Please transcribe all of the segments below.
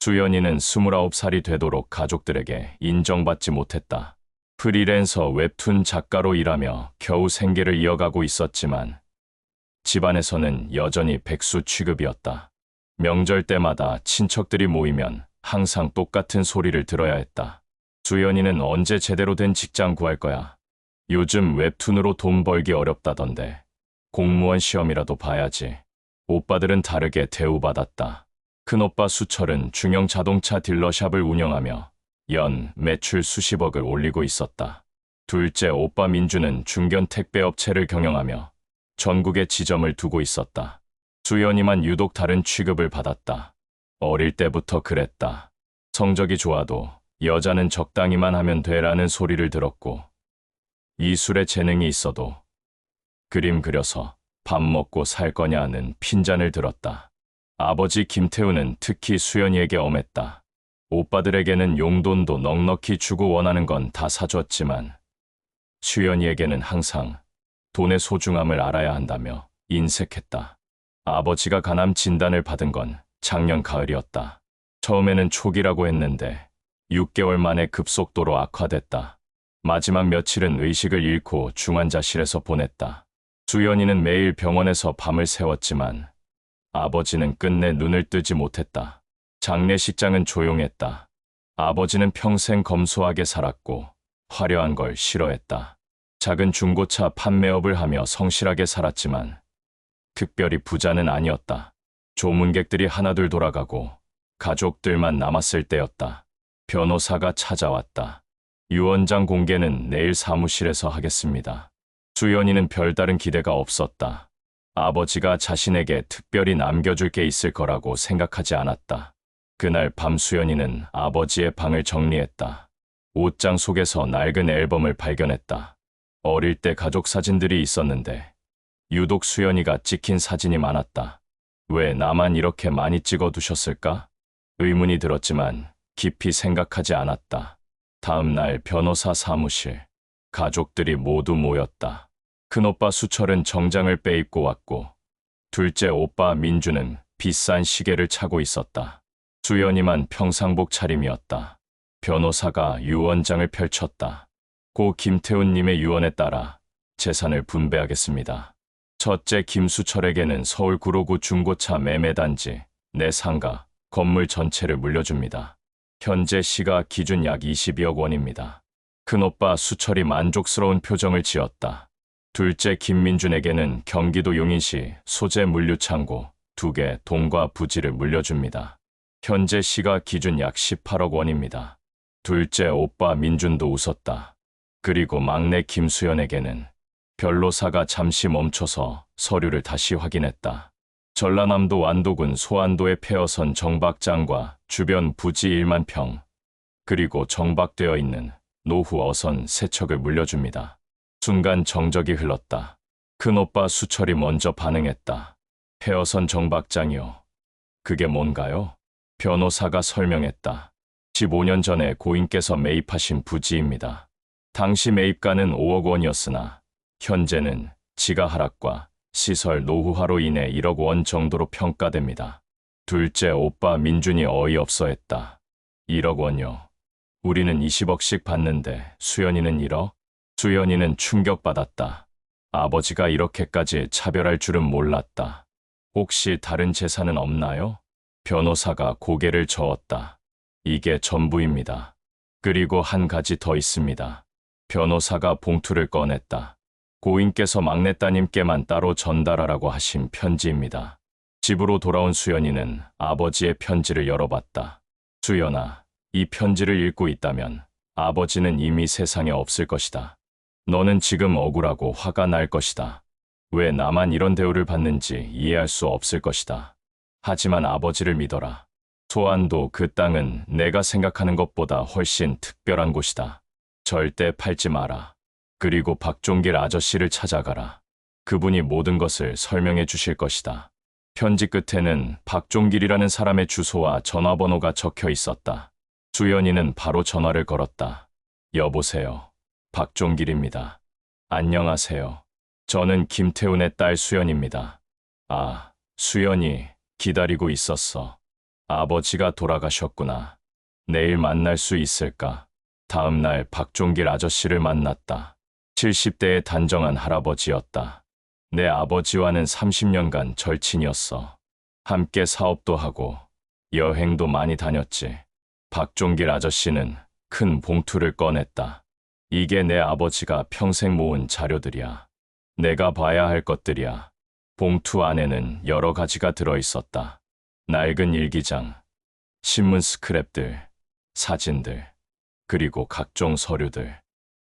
수연이는 29살이 되도록 가족들에게 인정받지 못했다. 프리랜서 웹툰 작가로 일하며 겨우 생계를 이어가고 있었지만 집안에서는 여전히 백수 취급이었다. 명절 때마다 친척들이 모이면 항상 똑같은 소리를 들어야 했다. 수연이는 언제 제대로 된 직장 구할 거야? 요즘 웹툰으로 돈 벌기 어렵다던데. 공무원 시험이라도 봐야지. 오빠들은 다르게 대우받았다. 큰오빠 수철은 중형 자동차 딜러샵을 운영하며 연 매출 수십억을 올리고 있었다. 둘째 오빠 민주는 중견 택배업체를 경영하며 전국에 지점을 두고 있었다. 수연이만 유독 다른 취급을 받았다. 어릴 때부터 그랬다. 성적이 좋아도 여자는 적당히만 하면 돼라는 소리를 들었고, 이술에 재능이 있어도 그림 그려서 밥 먹고 살 거냐는 핀잔을 들었다. 아버지 김태우는 특히 수연이에게 엄했다. 오빠들에게는 용돈도 넉넉히 주고 원하는 건 다 사줬지만 수연이에게는 항상 돈의 소중함을 알아야 한다며 인색했다. 아버지가 간암 진단을 받은 건 작년 가을이었다. 처음에는 초기라고 했는데 6개월 만에 급속도로 악화됐다. 마지막 며칠은 의식을 잃고 중환자실에서 보냈다. 수연이는 매일 병원에서 밤을 새웠지만 아버지는 끝내 눈을 뜨지 못했다. 장례식장은 조용했다. 아버지는 평생 검소하게 살았고 화려한 걸 싫어했다. 작은 중고차 판매업을 하며 성실하게 살았지만 특별히 부자는 아니었다. 조문객들이 하나둘 돌아가고 가족들만 남았을 때였다. 변호사가 찾아왔다. 유언장 공개는 내일 사무실에서 하겠습니다. 수연이는 별다른 기대가 없었다. 아버지가 자신에게 특별히 남겨줄 게 있을 거라고 생각하지 않았다. 그날 밤 수연이는 아버지의 방을 정리했다. 옷장 속에서 낡은 앨범을 발견했다. 어릴 때 가족 사진들이 있었는데 유독 수연이가 찍힌 사진이 많았다. 왜 나만 이렇게 많이 찍어두셨을까? 의문이 들었지만 깊이 생각하지 않았다. 다음 날 변호사 사무실. 가족들이 모두 모였다. 큰오빠 수철은 정장을 빼입고 왔고 둘째 오빠 민주는 비싼 시계를 차고 있었다. 수연이만 평상복 차림이었다. 변호사가 유언장을 펼쳤다. 고 김태훈님의 유언에 따라 재산을 분배하겠습니다. 첫째 김수철에게는 서울 구로구 중고차 매매단지, 내 상가, 건물 전체를 물려줍니다. 현재 시가 기준 약 22억 원입니다. 큰오빠 수철이 만족스러운 표정을 지었다. 둘째 김민준에게는 경기도 용인시 소재 물류창고 2개 동과 부지를 물려줍니다. 현재 시가 기준 약 18억 원입니다. 둘째 오빠 민준도 웃었다. 그리고 막내 김수연에게는 변로사가 잠시 멈춰서 서류를 다시 확인했다. 전라남도 완도군 소안도의 폐허선 정박장과 주변 부지 1만 평, 그리고 정박되어 있는 노후 어선 3척을 물려줍니다. 순간 정적이 흘렀다. 큰오빠 수철이 먼저 반응했다. 폐허선 정박장이요. 그게 뭔가요? 변호사가 설명했다. 15년 전에 고인께서 매입하신 부지입니다. 당시 매입가는 5억 원이었으나 현재는 지가 하락과 시설 노후화로 인해 1억 원 정도로 평가됩니다. 둘째 오빠 민준이 어이없어 했다. 1억 원요. 우리는 20억씩 받는데 수연이는 1억? 수연이는 충격받았다. 아버지가 이렇게까지 차별할 줄은 몰랐다. 혹시 다른 재산은 없나요? 변호사가 고개를 저었다. 이게 전부입니다. 그리고 한 가지 더 있습니다. 변호사가 봉투를 꺼냈다. 고인께서 막내 따님께만 따로 전달하라고 하신 편지입니다. 집으로 돌아온 수연이는 아버지의 편지를 열어봤다. 수연아, 이 편지를 읽고 있다면 아버지는 이미 세상에 없을 것이다. 너는 지금 억울하고 화가 날 것이다. 왜 나만 이런 대우를 받는지 이해할 수 없을 것이다. 하지만 아버지를 믿어라. 소안도 그 땅은 내가 생각하는 것보다 훨씬 특별한 곳이다. 절대 팔지 마라. 그리고 박종길 아저씨를 찾아가라. 그분이 모든 것을 설명해 주실 것이다. 편지 끝에는 박종길이라는 사람의 주소와 전화번호가 적혀 있었다. 수연이는 바로 전화를 걸었다. 여보세요. 박종길입니다. 안녕하세요. 저는 김태훈의 딸 수연입니다. 아, 수연이 기다리고 있었어. 아버지가 돌아가셨구나. 내일 만날 수 있을까? 다음 날 박종길 아저씨를 만났다. 70대의 단정한 할아버지였다. 내 아버지와는 30년간 절친이었어. 함께 사업도 하고 여행도 많이 다녔지. 박종길 아저씨는 큰 봉투를 꺼냈다. 이게 내 아버지가 평생 모은 자료들이야. 내가 봐야 할 것들이야. 봉투 안에는 여러 가지가 들어있었다. 낡은 일기장, 신문 스크랩들, 사진들, 그리고 각종 서류들.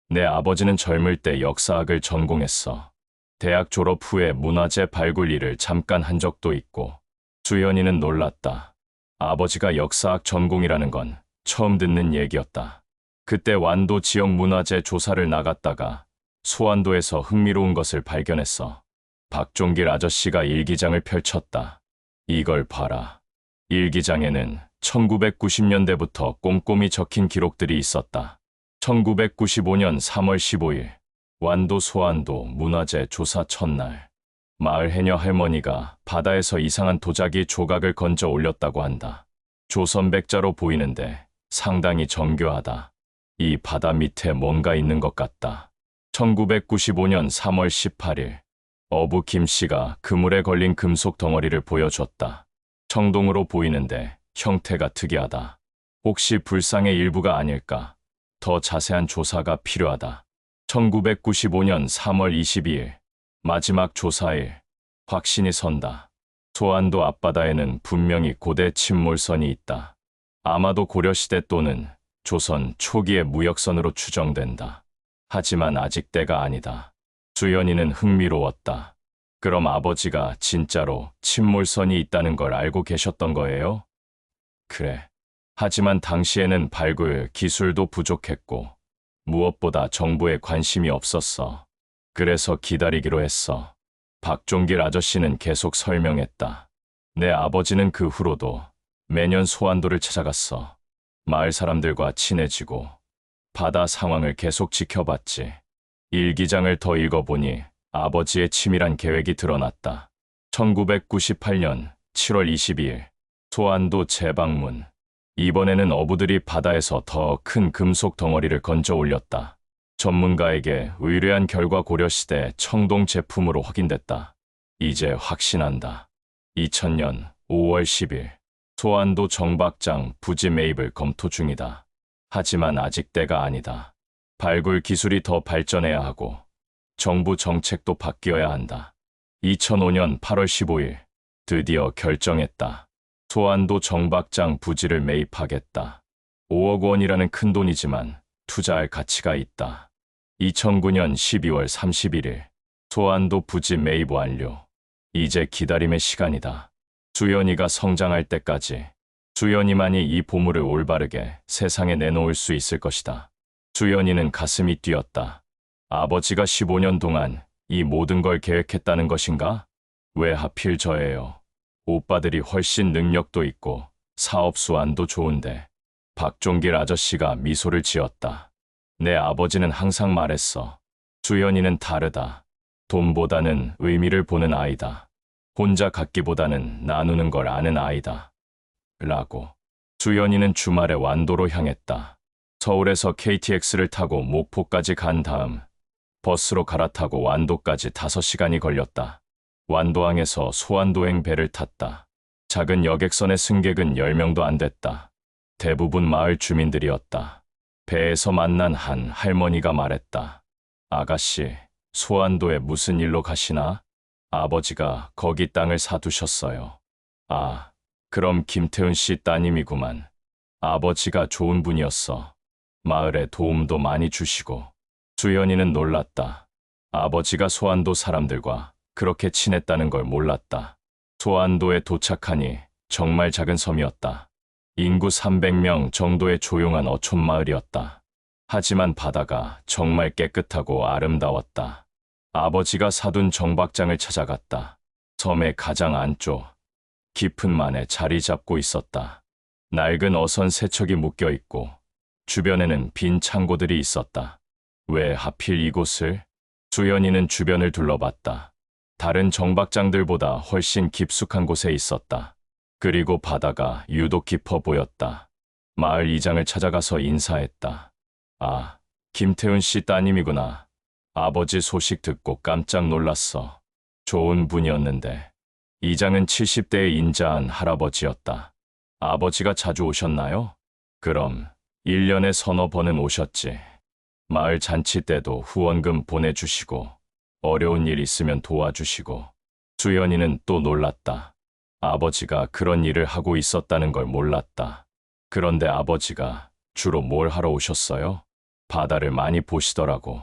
내 아버지는 젊을 때 역사학을 전공했어. 대학 졸업 후에 문화재 발굴 일을 잠깐 한 적도 있고. 주연이는 놀랐다. 아버지가 역사학 전공이라는 건 처음 듣는 얘기였다. 그때 완도 지역 문화재 조사를 나갔다가 소완도에서 흥미로운 것을 발견했어. 박종길 아저씨가 일기장을 펼쳤다. 이걸 봐라. 일기장에는 1990년대부터 꼼꼼히 적힌 기록들이 있었다. 1995년 3월 15일, 완도 소완도 문화재 조사 첫날. 마을 해녀 할머니가 바다에서 이상한 도자기 조각을 건져 올렸다고 한다. 조선백자로 보이는데 상당히 정교하다. 이 바다 밑에 뭔가 있는 것 같다. 1995년 3월 18일, 어부 김 씨가 그물에 걸린 금속 덩어리를 보여줬다. 청동으로 보이는데 형태가 특이하다. 혹시 불상의 일부가 아닐까? 더 자세한 조사가 필요하다. 1995년 3월 22일, 마지막 조사일. 확신이 선다. 소완도 앞바다에는 분명히 고대 침몰선이 있다. 아마도 고려시대 또는 조선 초기의 무역선으로 추정된다. 하지만 아직 때가 아니다. 주연이는 흥미로웠다. 그럼 아버지가 진짜로 침몰선이 있다는 걸 알고 계셨던 거예요? 그래. 하지만 당시에는 발굴 기술도 부족했고 무엇보다 정부에 관심이 없었어. 그래서 기다리기로 했어. 박종길 아저씨는 계속 설명했다. 내 아버지는 그 후로도 매년 소완도를 찾아갔어. 마을 사람들과 친해지고 바다 상황을 계속 지켜봤지. 일기장을 더 읽어보니 아버지의 치밀한 계획이 드러났다. 1998년 7월 22일, 소완도 재방문. 이번에는 어부들이 바다에서 더 큰 금속 덩어리를 건져 올렸다. 전문가에게 의뢰한 결과 고려시대 청동 제품으로 확인됐다. 이제 확신한다. 2000년 5월 10일, 소완도 정박장 부지 매입을 검토 중이다. 하지만 아직 때가 아니다. 발굴 기술이 더 발전해야 하고 정부 정책도 바뀌어야 한다. 2005년 8월 15일, 드디어 결정했다. 소완도 정박장 부지를 매입하겠다. 5억 원이라는 큰 돈이지만 투자할 가치가 있다. 2009년 12월 31일, 소완도 부지 매입 완료. 이제 기다림의 시간이다. 주연이가 성장할 때까지 주연이만이 이 보물을 올바르게 세상에 내놓을 수 있을 것이다. 주연이는 가슴이 뛰었다. 아버지가 15년 동안 이 모든 걸 계획했다는 것인가? 왜 하필 저예요? 오빠들이 훨씬 능력도 있고 사업 수완도 좋은데. 박종길 아저씨가 미소를 지었다. 내 아버지는 항상 말했어. 주연이는 다르다. 돈보다는 의미를 보는 아이다. 혼자 갖기보다는 나누는 걸 아는 아이다. 라고. 주연이는 주말에 완도로 향했다. 서울에서 KTX를 타고 목포까지 간 다음 버스로 갈아타고 완도까지 5시간이 걸렸다. 완도항에서 소완도행 배를 탔다. 작은 여객선의 승객은 10명도 안 됐다. 대부분 마을 주민들이었다. 배에서 만난 한 할머니가 말했다. 아가씨, 소완도에 무슨 일로 가시나? 아버지가 거기 땅을 사두셨어요. 아, 그럼 김태훈 씨 따님이구만. 아버지가 좋은 분이었어. 마을에 도움도 많이 주시고. 주연이는 놀랐다. 아버지가 소완도 사람들과 그렇게 친했다는 걸 몰랐다. 소완도에 도착하니 정말 작은 섬이었다. 인구 300명 정도의 조용한 어촌 마을이었다. 하지만 바다가 정말 깨끗하고 아름다웠다. 아버지가 사둔 정박장을 찾아갔다. 섬의 가장 안쪽, 깊은 만에 자리 잡고 있었다. 낡은 어선 세척이 묶여 있고 주변에는 빈 창고들이 있었다. 왜 하필 이곳을? 주연이는 주변을 둘러봤다. 다른 정박장들보다 훨씬 깊숙한 곳에 있었다. 그리고 바다가 유독 깊어 보였다. 마을 이장을 찾아가서 인사했다. 아, 김태훈 씨 따님이구나. 아버지 소식 듣고 깜짝 놀랐어. 좋은 분이었는데. 이장은 70대의 인자한 할아버지였다. 아버지가 자주 오셨나요? 그럼 1년에 서너 번은 오셨지. 마을 잔치 때도 후원금 보내주시고 어려운 일 있으면 도와주시고. 수연이는 또 놀랐다. 아버지가 그런 일을 하고 있었다는 걸 몰랐다. 그런데 아버지가 주로 뭘 하러 오셨어요? 바다를 많이 보시더라고.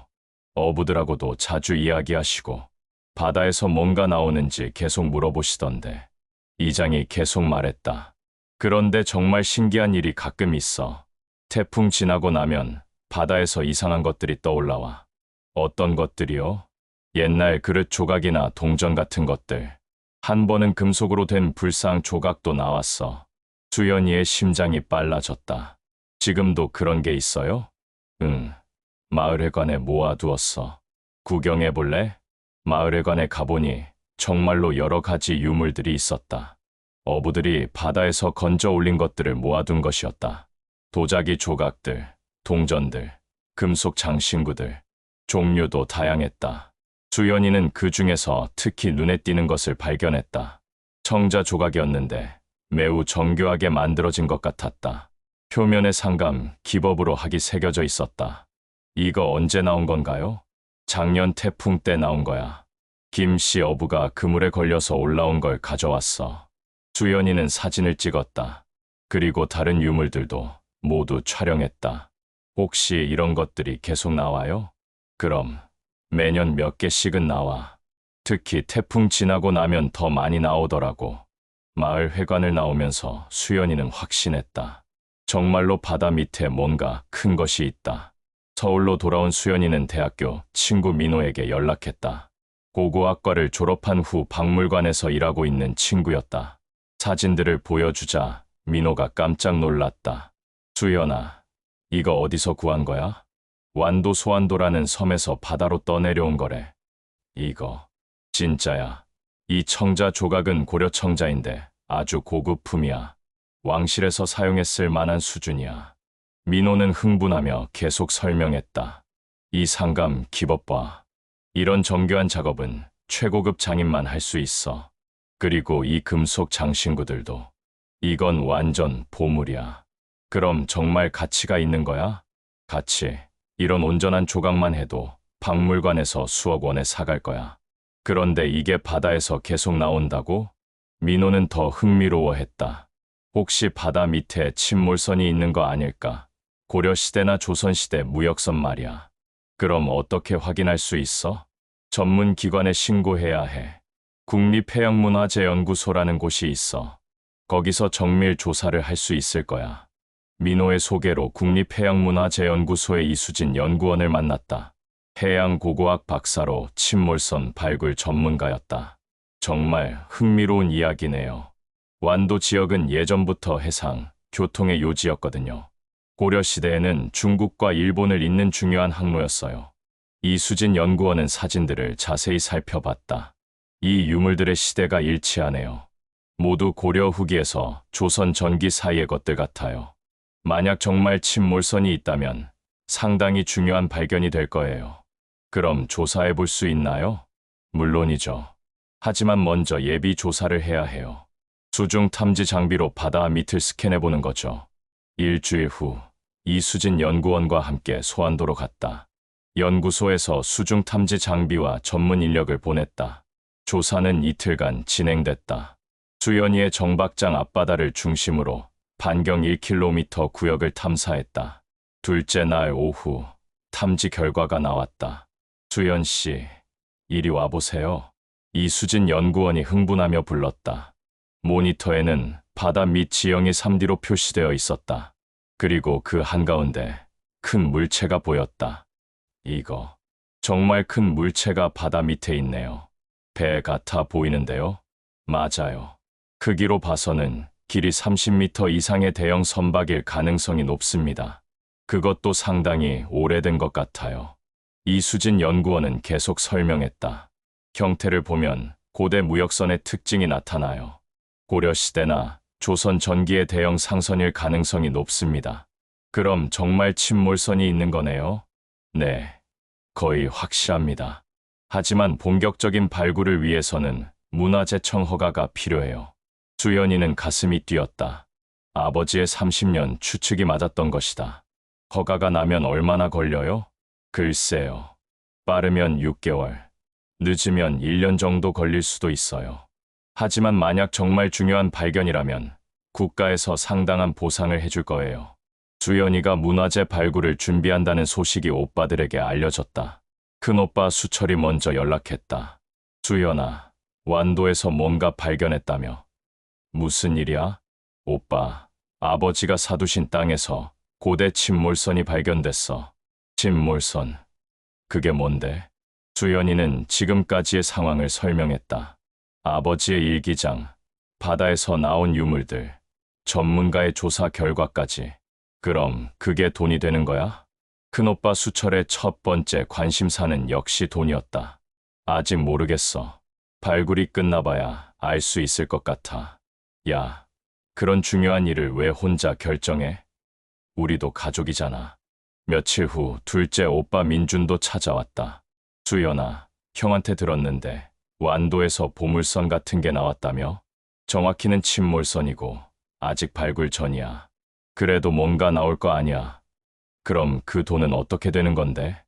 어부들하고도 자주 이야기하시고 바다에서 뭔가 나오는지 계속 물어보시던데. 이장이 계속 말했다. 그런데 정말 신기한 일이 가끔 있어. 태풍 지나고 나면 바다에서 이상한 것들이 떠올라와. 어떤 것들이요? 옛날 그릇 조각이나 동전 같은 것들. 한 번은 금속으로 된 불상 조각도 나왔어. 수연이의 심장이 빨라졌다. 지금도 그런 게 있어요? 응. 마을회관에 모아두었어. 구경해볼래? 마을회관에 가보니 정말로 여러 가지 유물들이 있었다. 어부들이 바다에서 건져 올린 것들을 모아둔 것이었다. 도자기 조각들, 동전들, 금속 장신구들, 종류도 다양했다. 수연이는 그 중에서 특히 눈에 띄는 것을 발견했다. 청자 조각이었는데 매우 정교하게 만들어진 것 같았다. 표면에 상감, 기법으로 학이 새겨져 있었다. 이거 언제 나온 건가요? 작년 태풍 때 나온 거야. 김씨 어부가 그물에 걸려서 올라온 걸 가져왔어. 수연이는 사진을 찍었다. 그리고 다른 유물들도 모두 촬영했다. 혹시 이런 것들이 계속 나와요? 그럼 매년 몇 개씩은 나와. 특히 태풍 지나고 나면 더 많이 나오더라고. 마을 회관을 나오면서 수연이는 확신했다. 정말로 바다 밑에 뭔가 큰 것이 있다. 서울로 돌아온 수연이는 대학교 친구 민호에게 연락했다. 고고학과를 졸업한 후 박물관에서 일하고 있는 친구였다. 사진들을 보여주자 민호가 깜짝 놀랐다. 수연아, 이거 어디서 구한 거야? 완도 소완도라는 섬에서 바다로 떠내려온 거래. 이거 진짜야. 이 청자 조각은 고려 청자인데 아주 고급품이야. 왕실에서 사용했을 만한 수준이야. 민호는 흥분하며 계속 설명했다. 이 상감 기법 봐. 이런 정교한 작업은 최고급 장인만 할 수 있어. 그리고 이 금속 장신구들도. 이건 완전 보물이야. 그럼 정말 가치가 있는 거야? 가치. 이런 온전한 조각만 해도 박물관에서 수억 원에 사갈 거야. 그런데 이게 바다에서 계속 나온다고? 민호는 더 흥미로워했다. 혹시 바다 밑에 침몰선이 있는 거 아닐까? 고려시대나 조선시대 무역선 말이야. 그럼 어떻게 확인할 수 있어? 전문 기관에 신고해야 해. 국립해양문화재연구소라는 곳이 있어. 거기서 정밀 조사를 할 수 있을 거야. 민호의 소개로 국립해양문화재연구소의 이수진 연구원을 만났다. 해양고고학 박사로 침몰선 발굴 전문가였다. 정말 흥미로운 이야기네요. 완도 지역은 예전부터 해상, 교통의 요지였거든요. 고려시대에는 중국과 일본을 잇는 중요한 항로였어요. 이수진 연구원은 사진들을 자세히 살펴봤다. 이 유물들의 시대가 일치하네요. 모두 고려 후기에서 조선 전기 사이의 것들 같아요. 만약 정말 침몰선이 있다면 상당히 중요한 발견이 될 거예요. 그럼 조사해 볼 수 있나요? 물론이죠. 하지만 먼저 예비 조사를 해야 해요. 수중 탐지 장비로 바다 밑을 스캔해 보는 거죠. 일주일 후 이수진 연구원과 함께 소환도로 갔다. 연구소에서 수중 탐지 장비와 전문 인력을 보냈다. 조사는 이틀간 진행됐다. 수연이의 정박장 앞바다를 중심으로 반경 1km 구역을 탐사했다. 둘째 날 오후 탐지 결과가 나왔다. 수연 씨, 이리 와보세요. 이수진 연구원이 흥분하며 불렀다. 모니터에는 바다 밑 지형이 3D로 표시되어 있었다. 그리고 그 한가운데 큰 물체가 보였다. 이거 정말 큰 물체가 바다 밑에 있네요. 배 같아 보이는데요? 맞아요. 크기로 봐서는 길이 30m 이상의 대형 선박일 가능성이 높습니다. 그것도 상당히 오래된 것 같아요. 이수진 연구원은 계속 설명했다. 형태를 보면 고대 무역선의 특징이 나타나요. 고려시대나 조선 전기의 대형 상선일 가능성이 높습니다. 그럼 정말 침몰선이 있는 거네요? 네, 거의 확실합니다. 하지만 본격적인 발굴을 위해서는 문화재청 허가가 필요해요. 수연이는 가슴이 뛰었다. 아버지의 30년 추측이 맞았던 것이다. 허가가 나면 얼마나 걸려요? 글쎄요. 빠르면 6개월, 늦으면 1년 정도 걸릴 수도 있어요. 하지만 만약 정말 중요한 발견이라면 국가에서 상당한 보상을 해줄 거예요. 수연이가 문화재 발굴을 준비한다는 소식이 오빠들에게 알려졌다. 큰오빠 수철이 먼저 연락했다. 수연아, 완도에서 뭔가 발견했다며. 무슨 일이야? 오빠, 아버지가 사두신 땅에서 고대 침몰선이 발견됐어. 침몰선. 그게 뭔데? 수연이는 지금까지의 상황을 설명했다. 아버지의 일기장, 바다에서 나온 유물들, 전문가의 조사 결과까지. 그럼 그게 돈이 되는 거야? 큰오빠 수철의 첫 번째 관심사는 역시 돈이었다. 아직 모르겠어. 발굴이 끝나봐야 알 수 있을 것 같아. 야, 그런 중요한 일을 왜 혼자 결정해? 우리도 가족이잖아. 며칠 후 둘째 오빠 민준도 찾아왔다. 수연아, 형한테 들었는데 완도에서 보물선 같은 게 나왔다며? 정확히는 침몰선이고 아직 발굴 전이야. 그래도 뭔가 나올 거 아니야. 그럼 그 돈은 어떻게 되는 건데?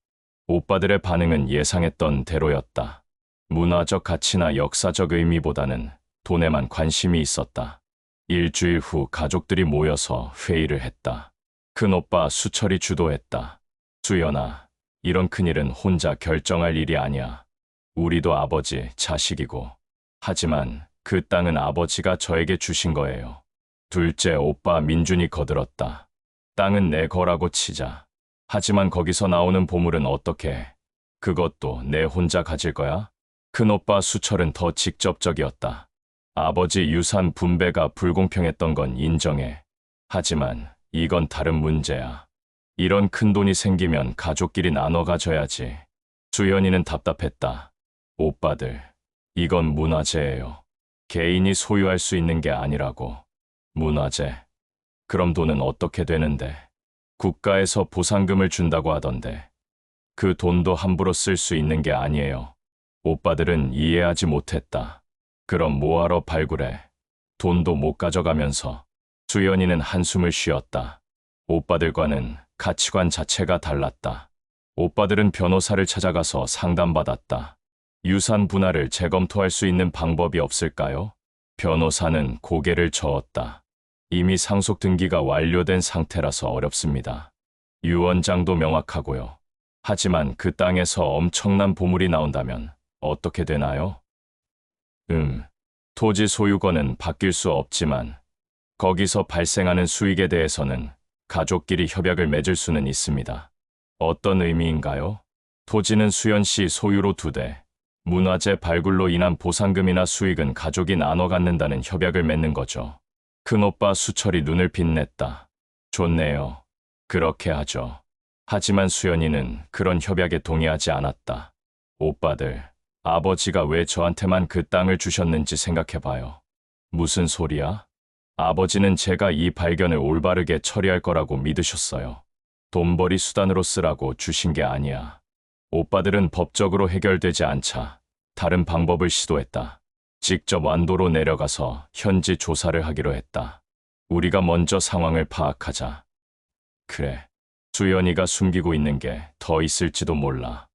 오빠들의 반응은 예상했던 대로였다. 문화적 가치나 역사적 의미보다는 돈에만 관심이 있었다. 일주일 후 가족들이 모여서 회의를 했다. 큰오빠 수철이 주도했다. 수연아, 이런 큰일은 혼자 결정할 일이 아니야. 우리도 아버지, 자식이고. 하지만 그 땅은 아버지가 저에게 주신 거예요. 둘째 오빠 민준이 거들었다. 땅은 내 거라고 치자. 하지만 거기서 나오는 보물은 어떻게 해? 그것도 내 혼자 가질 거야? 큰오빠 수철은 더 직접적이었다. 아버지 유산 분배가 불공평했던 건 인정해. 하지만 이건 다른 문제야. 이런 큰 돈이 생기면 가족끼리 나눠 가져야지. 수연이는 답답했다. 오빠들, 이건 문화재예요. 개인이 소유할 수 있는 게 아니라고. 문화재. 그럼 돈은 어떻게 되는데? 국가에서 보상금을 준다고 하던데. 그 돈도 함부로 쓸 수 있는 게 아니에요. 오빠들은 이해하지 못했다. 그럼 뭐하러 발굴해? 돈도 못 가져가면서. 수연이는 한숨을 쉬었다. 오빠들과는 가치관 자체가 달랐다. 오빠들은 변호사를 찾아가서 상담받았다. 유산 분할을 재검토할 수 있는 방법이 없을까요? 변호사는 고개를 저었다. 이미 상속 등기가 완료된 상태라서 어렵습니다. 유언장도 명확하고요. 하지만 그 땅에서 엄청난 보물이 나온다면 어떻게 되나요? 토지 소유권은 바뀔 수 없지만 거기서 발생하는 수익에 대해서는 가족끼리 협약을 맺을 수는 있습니다. 어떤 의미인가요? 토지는 수연 씨 소유로 두되 문화재 발굴로 인한 보상금이나 수익은 가족이 나눠 갖는다는 협약을 맺는 거죠. 큰오빠 수철이 눈을 빛냈다. 좋네요. 그렇게 하죠. 하지만 수연이는 그런 협약에 동의하지 않았다. 오빠들, 아버지가 왜 저한테만 그 땅을 주셨는지 생각해봐요. 무슨 소리야? 아버지는 제가 이 발견을 올바르게 처리할 거라고 믿으셨어요. 돈벌이 수단으로 쓰라고 주신 게 아니야. 오빠들은 법적으로 해결되지 않자 다른 방법을 시도했다. 직접 완도로 내려가서 현지 조사를 하기로 했다. 우리가 먼저 상황을 파악하자. 그래, 수연이가 숨기고 있는 게 더 있을지도 몰라.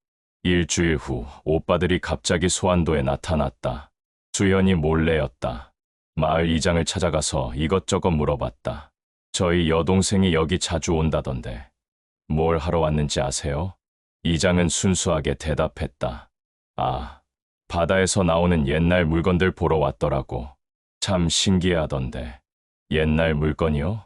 일주일 후 오빠들이 갑자기 소환도에 나타났다. 수연이 몰래였다. 마을 이장을 찾아가서 이것저것 물어봤다. 저희 여동생이 여기 자주 온다던데 뭘 하러 왔는지 아세요? 이장은 순수하게 대답했다. 아, 바다에서 나오는 옛날 물건들 보러 왔더라고. 참 신기해하던데. 옛날 물건이요?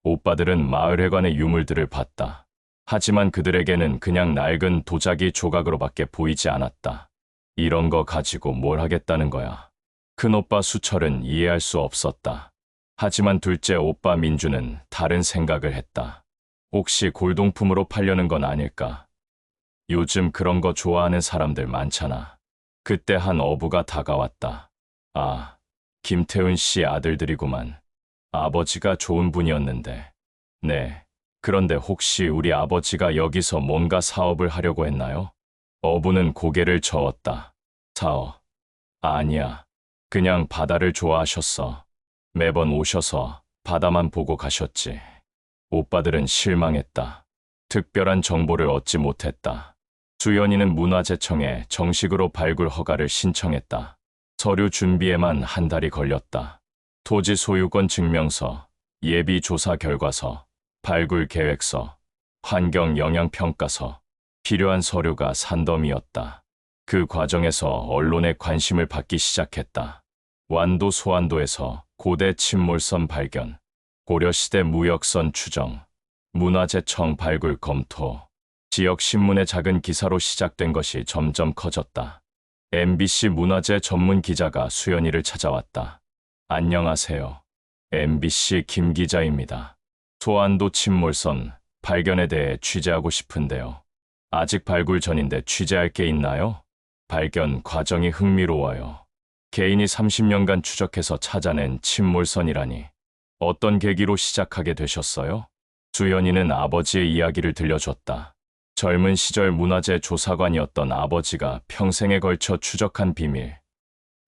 오빠들은 마을회관의 유물들을 봤다. 하지만 그들에게는 그냥 낡은 도자기 조각으로밖에 보이지 않았다. 이런 거 가지고 뭘 하겠다는 거야. 큰오빠 수철은 이해할 수 없었다. 하지만 둘째 오빠 민주는 다른 생각을 했다. 혹시 골동품으로 팔려는 건 아닐까? 요즘 그런 거 좋아하는 사람들 많잖아. 그때 한 어부가 다가왔다. 아, 김태훈 씨 아들들이구만. 아버지가 좋은 분이었는데. 네. 그런데 혹시 우리 아버지가 여기서 뭔가 사업을 하려고 했나요? 어부는 고개를 저었다. 사업? 아니야. 그냥 바다를 좋아하셨어. 매번 오셔서 바다만 보고 가셨지. 오빠들은 실망했다. 특별한 정보를 얻지 못했다. 수연이는 문화재청에 정식으로 발굴 허가를 신청했다. 서류 준비에만 한 달이 걸렸다. 토지 소유권 증명서, 예비 조사 결과서, 발굴 계획서, 환경 영향 평가서, 필요한 서류가 산더미였다. 그 과정에서 언론의 관심을 받기 시작했다. 완도 소안도에서 고대 침몰선 발견, 고려시대 무역선 추정, 문화재청 발굴 검토, 지역 신문의 작은 기사로 시작된 것이 점점 커졌다. MBC 문화재 전문 기자가 수연이를 찾아왔다. 안녕하세요. MBC 김 기자입니다. 소안도 침몰선 발견에 대해 취재하고 싶은데요. 아직 발굴 전인데 취재할 게 있나요? 발견 과정이 흥미로워요. 개인이 30년간 추적해서 찾아낸 침몰선이라니. 어떤 계기로 시작하게 되셨어요? 수연이는 아버지의 이야기를 들려줬다. 젊은 시절 문화재 조사관이었던 아버지가 평생에 걸쳐 추적한 비밀,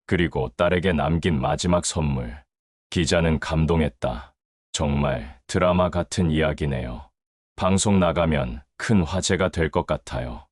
그리고 딸에게 남긴 마지막 선물. 기자는 감동했다. 정말 드라마 같은 이야기네요. 방송 나가면 큰 화제가 될 것 같아요.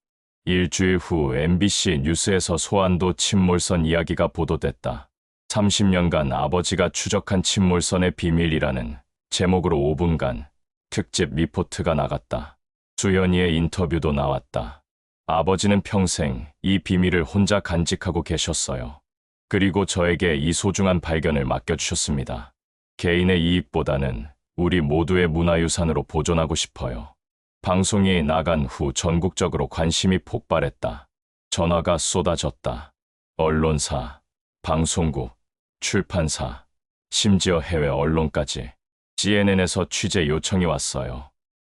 일주일 후 MBC 뉴스에서 소안도 침몰선 이야기가 보도됐다. 30년간 아버지가 추적한 침몰선의 비밀이라는 제목으로 5분간 특집 리포트가 나갔다. 수연이의 인터뷰도 나왔다. 아버지는 평생 이 비밀을 혼자 간직하고 계셨어요. 그리고 저에게 이 소중한 발견을 맡겨주셨습니다. 개인의 이익보다는 우리 모두의 문화유산으로 보존하고 싶어요. 방송이 나간 후 전국적으로 관심이 폭발했다. 전화가 쏟아졌다. 언론사, 방송국, 출판사, 심지어 해외 언론까지. CNN에서 취재 요청이 왔어요.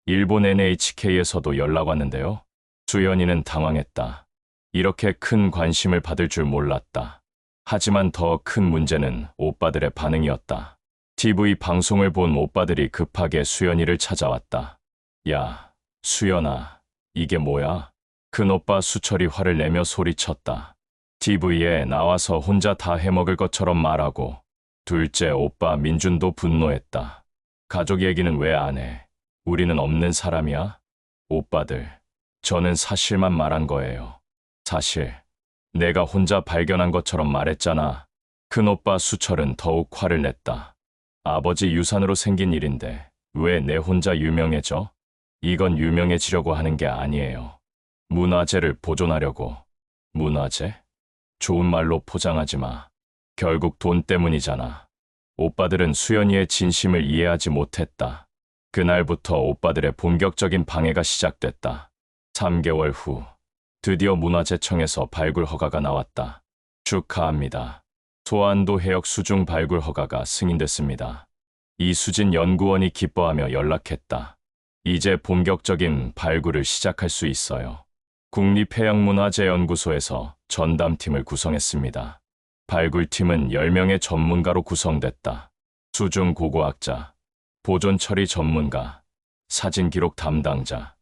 일본 NHK에서도 연락 왔는데요. 수연이는 당황했다. 이렇게 큰 관심을 받을 줄 몰랐다. 하지만 더 큰 문제는 오빠들의 반응이었다. TV 방송을 본 오빠들이 급하게 수연이를 찾아왔다. 야, 수연아, 이게 뭐야? 큰오빠 수철이 화를 내며 소리쳤다. TV에 나와서 혼자 다 해먹을 것처럼 말하고. 둘째 오빠 민준도 분노했다. 가족 얘기는 왜 안 해? 우리는 없는 사람이야? 오빠들, 저는 사실만 말한 거예요. 사실. 내가 혼자 발견한 것처럼 말했잖아. 큰오빠 수철은 더욱 화를 냈다. 아버지 유산으로 생긴 일인데 왜 내 혼자 유명해져? 이건 유명해지려고 하는 게 아니에요. 문화재를 보존하려고. 문화재? 좋은 말로 포장하지 마. 결국 돈 때문이잖아. 오빠들은 수연이의 진심을 이해하지 못했다. 그날부터 오빠들의 본격적인 방해가 시작됐다. 3개월 후 드디어 문화재청에서 발굴 허가가 나왔다. 축하합니다. 소안도 해역 수중 발굴 허가가 승인됐습니다. 이수진 연구원이 기뻐하며 연락했다. 이제 본격적인 발굴을 시작할 수 있어요. 국립해양문화재연구소에서 전담팀을 구성했습니다. 발굴팀은 10명의 전문가로 구성됐다. 수중 고고학자, 보존 처리 전문가, 사진 기록 담당자,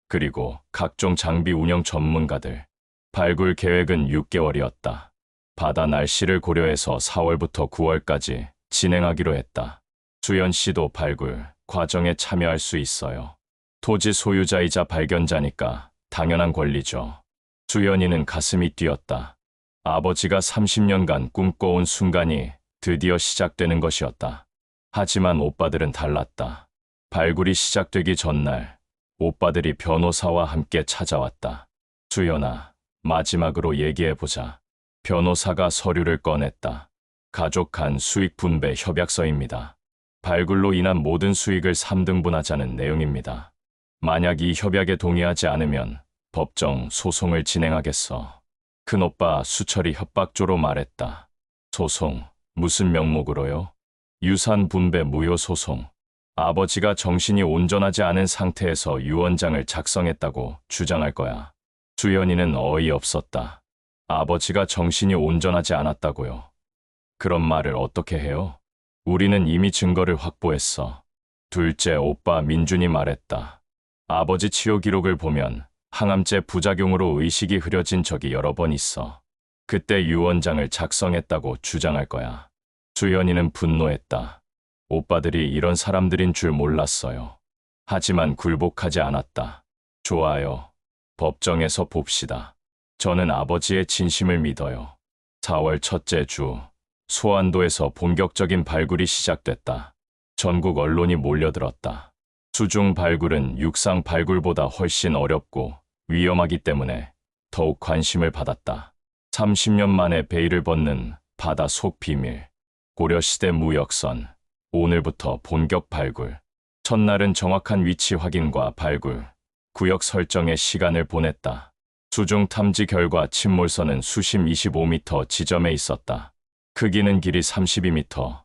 그리고 각종 장비 운영 전문가들. 발굴 계획은 6개월이었다. 바다 날씨를 고려해서 4월부터 9월까지 진행하기로 했다. 수연 씨도 발굴 과정에 참여할 수 있어요. 토지 소유자이자 발견자니까 당연한 권리죠. 수연이는 가슴이 뛰었다. 아버지가 30년간 꿈꿔온 순간이 드디어 시작되는 것이었다. 하지만 오빠들은 달랐다. 발굴이 시작되기 전날 오빠들이 변호사와 함께 찾아왔다. 수연아, 마지막으로 얘기해보자. 변호사가 서류를 꺼냈다. 가족 간 수익 분배 협약서입니다. 발굴로 인한 모든 수익을 3등분하자는 내용입니다. 만약 이 협약에 동의하지 않으면 법정 소송을 진행하겠어. 큰오빠 수철이 협박조로 말했다. 소송, 무슨 명목으로요? 유산 분배 무효 소송. 아버지가 정신이 온전하지 않은 상태에서 유언장을 작성했다고 주장할 거야. 수연이는 어이없었다. 아버지가 정신이 온전하지 않았다고요. 그런 말을 어떻게 해요? 우리는 이미 증거를 확보했어. 둘째 오빠 민준이 말했다. 아버지 치료 기록을 보면 항암제 부작용으로 의식이 흐려진 적이 여러 번 있어. 그때 유언장을 작성했다고 주장할 거야. 수연이는 분노했다. 오빠들이 이런 사람들인 줄 몰랐어요. 하지만 굴복하지 않았다. 좋아요. 법정에서 봅시다. 저는 아버지의 진심을 믿어요. 4월 첫째 주, 소안도에서 본격적인 발굴이 시작됐다. 전국 언론이 몰려들었다. 수중 발굴은 육상 발굴보다 훨씬 어렵고 위험하기 때문에 더욱 관심을 받았다. 30년 만에 베일을 벗는 바다 속 비밀, 고려시대 무역선, 오늘부터 본격 발굴. 첫날은 정확한 위치 확인과 발굴, 구역 설정에 시간을 보냈다. 수중 탐지 결과 침몰선은 수심 25m 지점에 있었다. 크기는 길이 32m,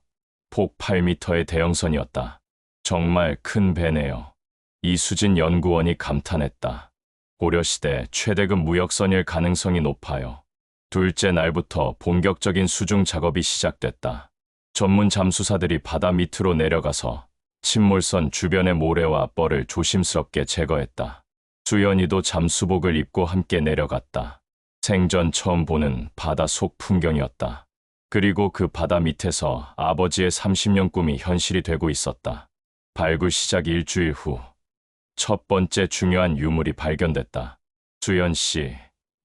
폭 8m의 대형선이었다. 정말 큰 배네요. 이수진 연구원이 감탄했다. 고려시대 최대급 무역선일 가능성이 높아요. 둘째 날부터 본격적인 수중 작업이 시작됐다. 전문 잠수사들이 바다 밑으로 내려가서 침몰선 주변의 모래와 뻘을 조심스럽게 제거했다. 수연이도 잠수복을 입고 함께 내려갔다. 생전 처음 보는 바다 속 풍경이었다. 그리고 그 바다 밑에서 아버지의 30년 꿈이 현실이 되고 있었다. 발굴 시작 일주일 후, 첫 번째 중요한 유물이 발견됐다. 수연 씨,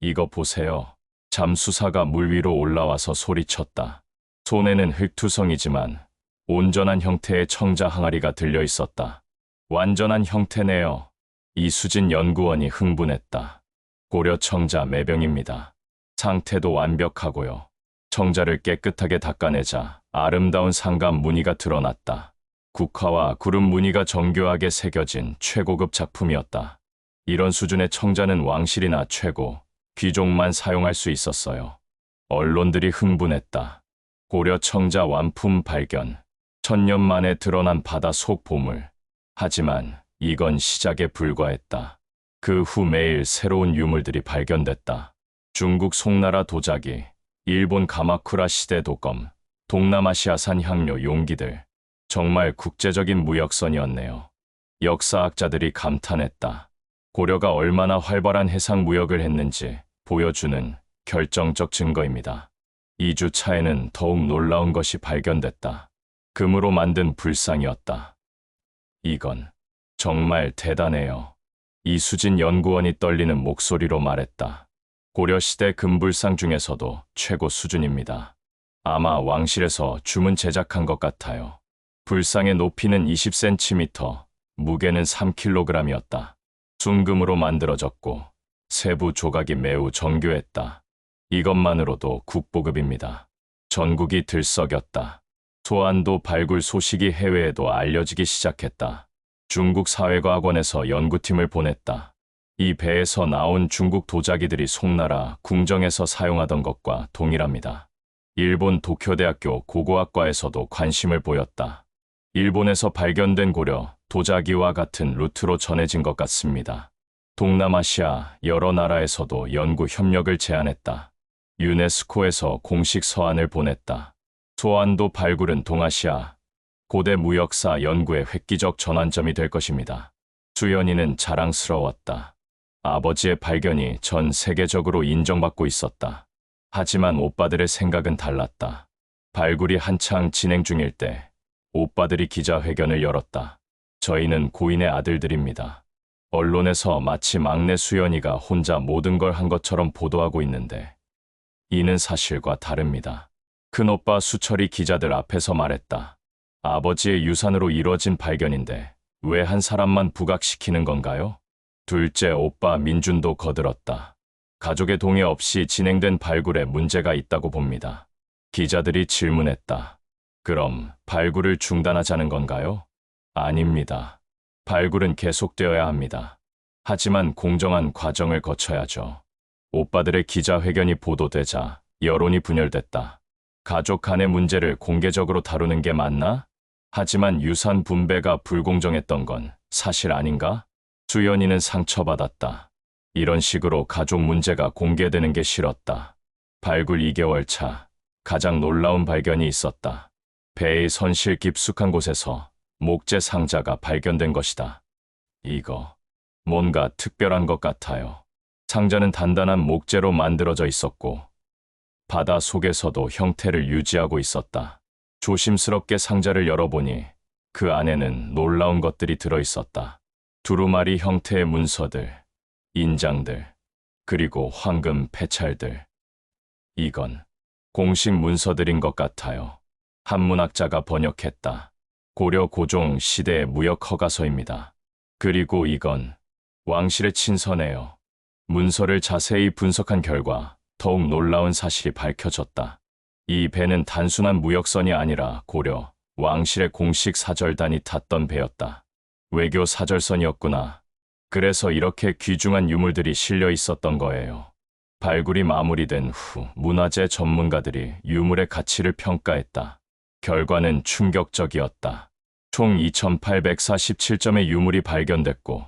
이거 보세요. 잠수사가 물 위로 올라와서 소리쳤다. 손에는 흙투성이지만 온전한 형태의 청자 항아리가 들려 있었다. 완전한 형태네요. 이수진 연구원이 흥분했다. 고려 청자 매병입니다. 상태도 완벽하고요. 청자를 깨끗하게 닦아내자 아름다운 상감 무늬가 드러났다. 국화와 구름 무늬가 정교하게 새겨진 최고급 작품이었다. 이런 수준의 청자는 왕실이나 최고, 귀족만 사용할 수 있었어요. 언론들이 흥분했다. 고려 청자 완품 발견. 1000년 만에 드러난 바다 속 보물. 하지만 이건 시작에 불과했다. 그 후 매일 새로운 유물들이 발견됐다. 중국 송나라 도자기, 일본 가마쿠라 시대 도검, 동남아시아산 향료 용기들. 정말 국제적인 무역선이었네요. 역사학자들이 감탄했다. 고려가 얼마나 활발한 해상 무역을 했는지 보여주는 결정적 증거입니다. 2주 차에는 더욱 놀라운 것이 발견됐다. 금으로 만든 불상이었다. 이건 정말 대단해요. 이수진 연구원이 떨리는 목소리로 말했다. 고려시대 금불상 중에서도 최고 수준입니다. 아마 왕실에서 주문 제작한 것 같아요. 불상의 높이는 20cm, 무게는 3kg이었다. 순금으로 만들어졌고 세부 조각이 매우 정교했다. 이것만으로도 국보급입니다. 전국이 들썩였다. 소안도 발굴 소식이 해외에도 알려지기 시작했다. 중국 사회과학원에서 연구팀을 보냈다. 이 배에서 나온 중국 도자기들이 송나라 궁정에서 사용하던 것과 동일합니다. 일본 도쿄대학교 고고학과에서도 관심을 보였다. 일본에서 발견된 고려 도자기와 같은 루트로 전해진 것 같습니다. 동남아시아 여러 나라에서도 연구 협력을 제안했다. 유네스코에서 공식 서한을 보냈다. 소안도 발굴은 동아시아 고대 무역사 연구의 획기적 전환점이 될 것입니다. 수연이는 자랑스러웠다. 아버지의 발견이 전 세계적으로 인정받고 있었다. 하지만 오빠들의 생각은 달랐다. 발굴이 한창 진행 중일 때 오빠들이 기자회견을 열었다. 저희는 고인의 아들들입니다. 언론에서 마치 막내 수연이가 혼자 모든 걸 한 것처럼 보도하고 있는데 이는 사실과 다릅니다. 큰오빠 수철이 기자들 앞에서 말했다. 아버지의 유산으로 이루어진 발견인데 왜 한 사람만 부각시키는 건가요? 둘째 오빠 민준도 거들었다. 가족의 동의 없이 진행된 발굴에 문제가 있다고 봅니다. 기자들이 질문했다. 그럼 발굴을 중단하자는 건가요? 아닙니다. 발굴은 계속되어야 합니다. 하지만 공정한 과정을 거쳐야죠. 오빠들의 기자회견이 보도되자 여론이 분열됐다. 가족 간의 문제를 공개적으로 다루는 게 맞나? 하지만 유산 분배가 불공정했던 건 사실 아닌가? 수연이는 상처받았다. 이런 식으로 가족 문제가 공개되는 게 싫었다. 발굴 2개월 차, 가장 놀라운 발견이 있었다. 배의 선실 깊숙한 곳에서 목재 상자가 발견된 것이다. 이거 뭔가 특별한 것 같아요. 상자는 단단한 목재로 만들어져 있었고 바다 속에서도 형태를 유지하고 있었다. 조심스럽게 상자를 열어보니 그 안에는 놀라운 것들이 들어있었다. 두루마리 형태의 문서들, 인장들, 그리고 황금 패찰들. 이건 공식 문서들인 것 같아요. 한문학자가 번역했다. 고려 고종 시대의 무역 허가서입니다. 그리고 이건 왕실의 친서네요. 문서를 자세히 분석한 결과 더욱 놀라운 사실이 밝혀졌다. 이 배는 단순한 무역선이 아니라 고려 왕실의 공식 사절단이 탔던 배였다. 외교 사절선이었구나. 그래서 이렇게 귀중한 유물들이 실려 있었던 거예요. 발굴이 마무리된 후 문화재 전문가들이 유물의 가치를 평가했다. 결과는 충격적이었다. 총 2,847점의 유물이 발견됐고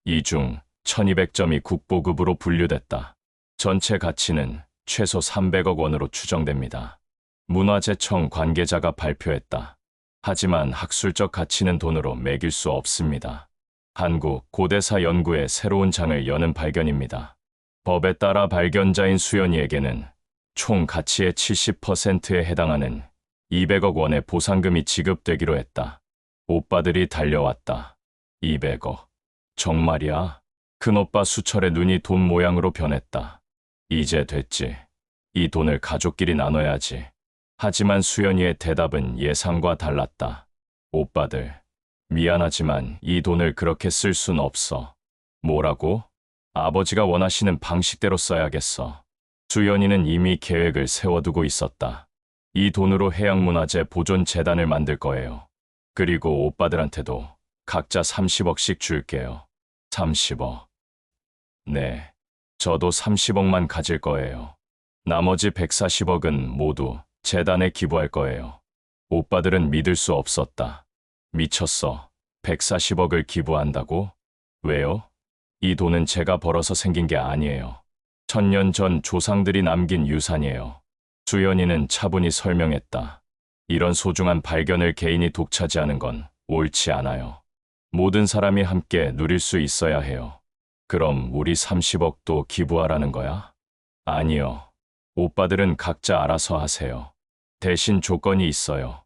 이 중 1,200점이 국보급으로 분류됐다. 전체 가치는 최소 300억 원으로 추정됩니다. 문화재청 관계자가 발표했다. 하지만 학술적 가치는 돈으로 매길 수 없습니다. 한국 고대사 연구의 새로운 장을 여는 발견입니다. 법에 따라 발견자인 수연이에게는 총 가치의 70%에 해당하는 200억 원의 보상금이 지급되기로 했다. 오빠들이 달려왔다. 200억. 정말이야? 큰오빠 수철의 눈이 돈 모양으로 변했다. 이제 됐지. 이 돈을 가족끼리 나눠야지. 하지만 수연이의 대답은 예상과 달랐다. 오빠들, 미안하지만 이 돈을 그렇게 쓸 순 없어. 뭐라고? 아버지가 원하시는 방식대로 써야겠어. 수연이는 이미 계획을 세워두고 있었다. 이 돈으로 해양문화재 보존재단을 만들 거예요. 그리고 오빠들한테도 각자 30억씩 줄게요. 30억. 네, 저도 30억만 가질 거예요. 나머지 140억은 모두 재단에 기부할 거예요. 오빠들은 믿을 수 없었다. 미쳤어. 140억을 기부한다고? 왜요? 이 돈은 제가 벌어서 생긴 게 아니에요. 1000년 전 조상들이 남긴 유산이에요. 수연이는 차분히 설명했다. 이런 소중한 발견을 개인이 독차지하는 건 옳지 않아요. 모든 사람이 함께 누릴 수 있어야 해요. 그럼 우리 30억도 기부하라는 거야? 아니요. 오빠들은 각자 알아서 하세요. 대신 조건이 있어요.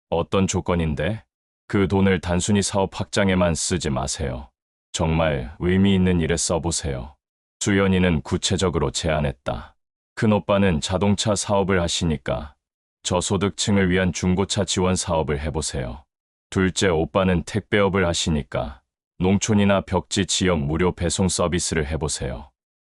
어떤 조건인데? 그 돈을 단순히 사업 확장에만 쓰지 마세요. 정말 의미 있는 일에 써보세요. 수연이는 구체적으로 제안했다. 큰오빠는 자동차 사업을 하시니까 저소득층을 위한 중고차 지원 사업을 해보세요. 둘째 오빠는 택배업을 하시니까 농촌이나 벽지 지역 무료 배송 서비스를 해보세요.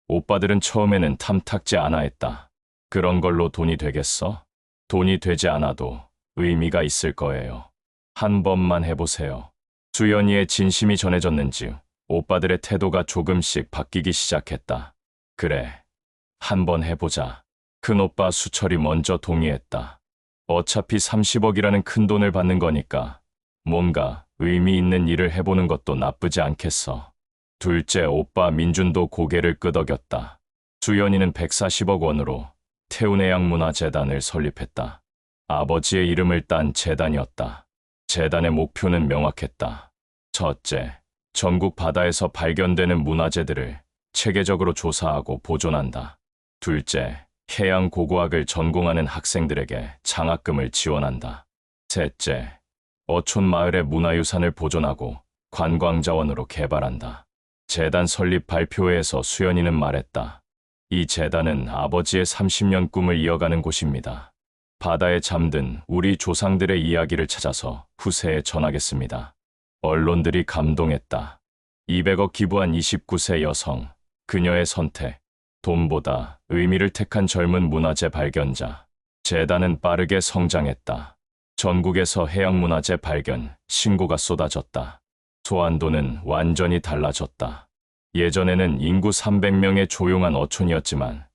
오빠들은 처음에는 탐탁지 않아 했다. 그런 걸로 돈이 되겠어? 돈이 되지 않아도 의미가 있을 거예요. 한 번만 해보세요. 수연이의 진심이 전해졌는지 오빠들의 태도가 조금씩 바뀌기 시작했다. 그래, 한번 해보자. 큰오빠 수철이 먼저 동의했다. 어차피 30억이라는 큰 돈을 받는 거니까 뭔가 의미 있는 일을 해보는 것도 나쁘지 않겠어. 둘째 오빠 민준도 고개를 끄덕였다. 수연이는 140억 원으로 태운해양문화재단을 설립했다. 아버지의 이름을 딴 재단이었다. 재단의 목표는 명확했다. 첫째, 전국 바다에서 발견되는 문화재들을 체계적으로 조사하고 보존한다. 둘째, 해양 고고학을 전공하는 학생들에게 장학금을 지원한다. 셋째, 어촌 마을의 문화유산을 보존하고 관광자원으로 개발한다. 재단 설립 발표회에서 수연이는 말했다. 이 재단은 아버지의 30년 꿈을 이어가는 곳입니다. 바다에 잠든 우리 조상들의 이야기를 찾아서 후세에 전하겠습니다. 언론들이 감동했다. 200억 기부한 29세 여성, 그녀의 선택, 돈보다 의미를 택한 젊은 문화재 발견자. 재단은 빠르게 성장했다. 전국에서 해양문화재 발견, 신고가 쏟아졌다. 소환도는 완전히 달라졌다. 예전에는 인구 300명의 조용한 어촌이었지만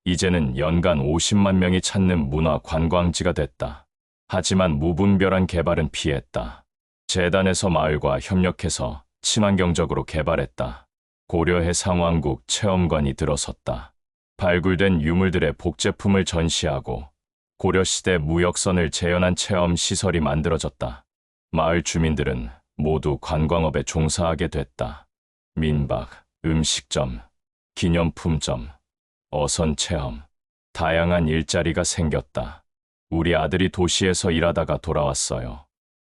이제는 연간 50만 명이 찾는 문화 관광지가 됐다. 하지만 무분별한 개발은 피했다. 재단에서 마을과 협력해서 친환경적으로 개발했다. 고려해 상왕국 체험관이 들어섰다. 발굴된 유물들의 복제품을 전시하고 고려시대 무역선을 재현한 체험 시설이 만들어졌다. 마을 주민들은 모두 관광업에 종사하게 됐다. 민박, 음식점, 기념품점, 어선 체험, 다양한 일자리가 생겼다. 우리 아들이 도시에서 일하다가 돌아왔어요.